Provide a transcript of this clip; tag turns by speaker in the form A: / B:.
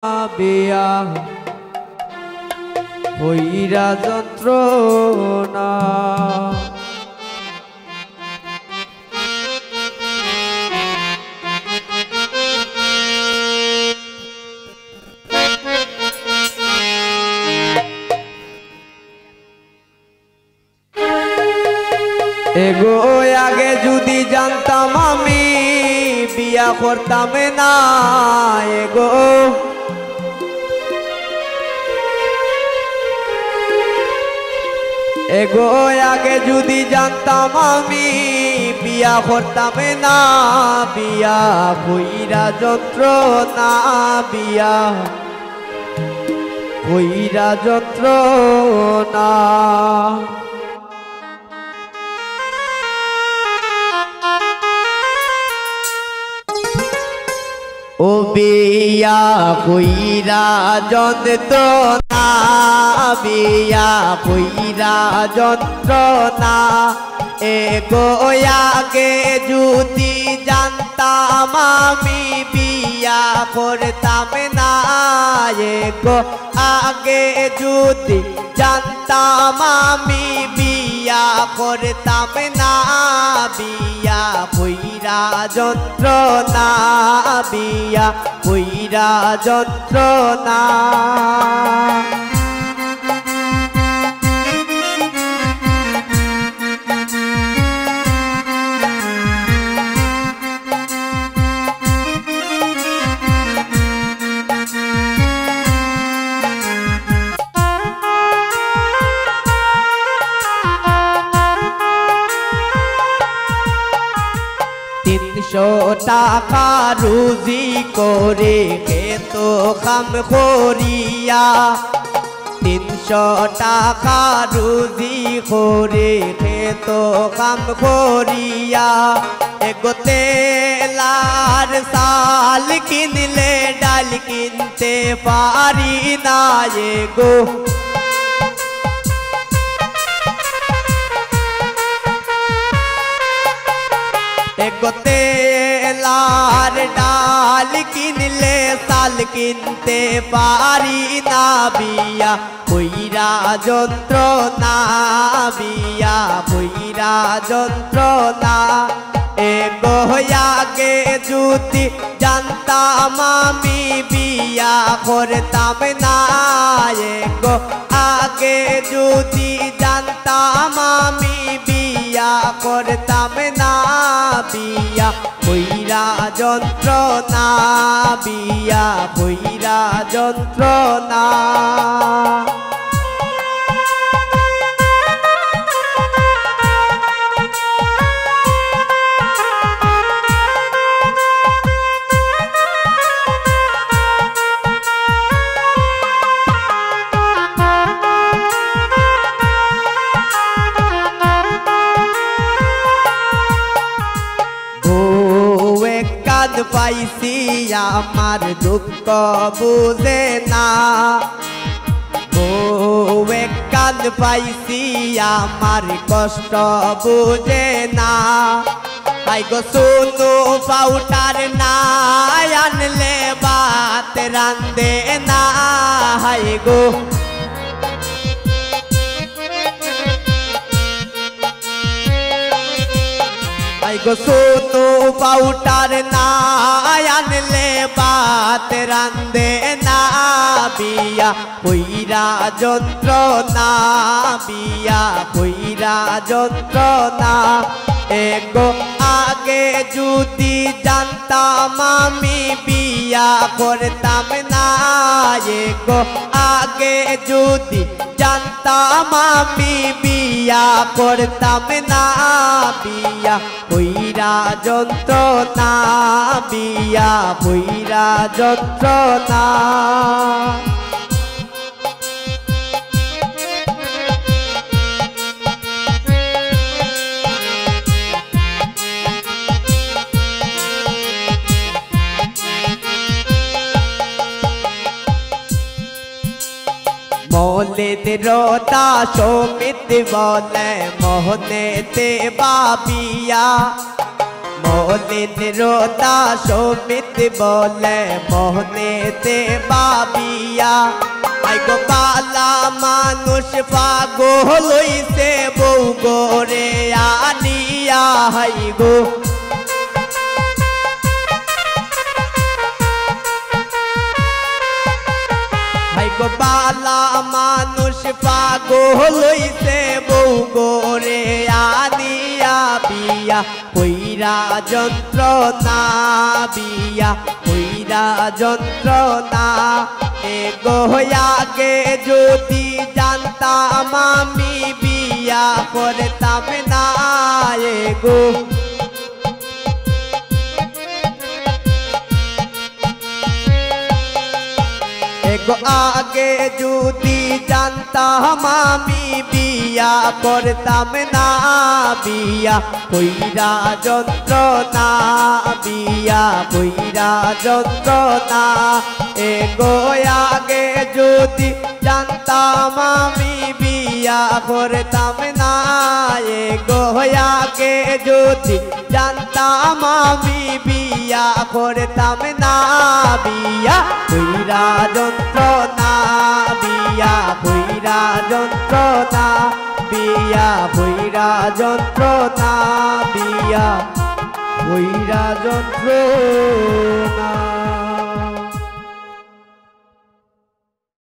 A: বিয়া হইরা যন্ত্রণা এগো আগে যদি জানতাম আমি বিয়া করতাম না এগো এগো আগে যদি জানতাম আমি বিয়া করতাম না বিয়া কইরা যন্ত্রণা বিয়া কইরা যন্ত্রণা ও বিয়া কইরা যন্ত্রণা বিয়া কইরা যন্ত্রণা এগো আগে যদি জানতাম আমি বিয়া করতাম না এগো আগে যদি জানতাম আমি বিয়া করতাম না বিয়া কইরা যন্ত্রণা বিয়া কইরা যন্ত্রণা টাকা রুজি করে খেত কাম করিয়া 300 টাকা রুজি করে খেত কাম করিয়া এগো তেলার সাল কিনলে ডাল কিনতে পারি না এগো এগো তেলার ডাল কিনলে সাল কিনতে পারি না বিয়া কইরা যন্ত্রণা বিয়া কইরা যন্ত্রণা এগো আগে যদি জানতাম আমি বিয়া করতাম না এগো আগে যদি জানতাম আমি বিয়া করতাম না বিয়া কইরা যন্ত্রণা বিয়া কইরা যন্ত্রণা পাইছি আমার দুঃখ বুঝে না বউয়ে কান পাইছি আমার কষ্ট বুঝে না তাই গো শুনো পাউটার না আনলে ভাত রান্ধে না হাই গো গো শুনো পাউটার না আনলে ভাত রান্ধে না বিয়া কইরা যন্ত্রণা বিয়া কইরা যন্ত্রণা এগো আগে যদি জানতাম আমি বিয়া করতাম না এগো আগে যদি জানতাম আমি বিয়া করতাম না বিয়া কইরা যন্ত্রণা বিয়া কইরা যন্ত্রণা মৌলিদ রোতা সমিত বলে মোহনেতে বাবিয়া মলিন রোতা সমিত বলে মোহনেতে বাবিয়া আই গো বালা মানুষ পাগল হইছে বউ গোরে আনিয়া হাই গো বালা মানুষ পাগল হইছে বউ গোরে আনিয়া বিয়া কইরা যন্ত্রণা বিয়া কইরা যন্ত্রণা এগো আগে যদি জানতাম আমি বিয়া করতাম না এগো আগে যদি জানতাম আমি বিয়া করতাম না বিয়া কইরা যন্ত্রণা বিয়া কইরা যন্ত্রণা এগো আগে যদি জানতাম আমি বিয়া করতাম না এগো আগে যদি জানতাম আমি বিয়া করতাম না বিয়া কইরা যন্ত্রণা বিয়া কইরা যন্ত্রণা বিয়া কইরা যন্ত্রণা বিয়া কইরা যন্ত্রণা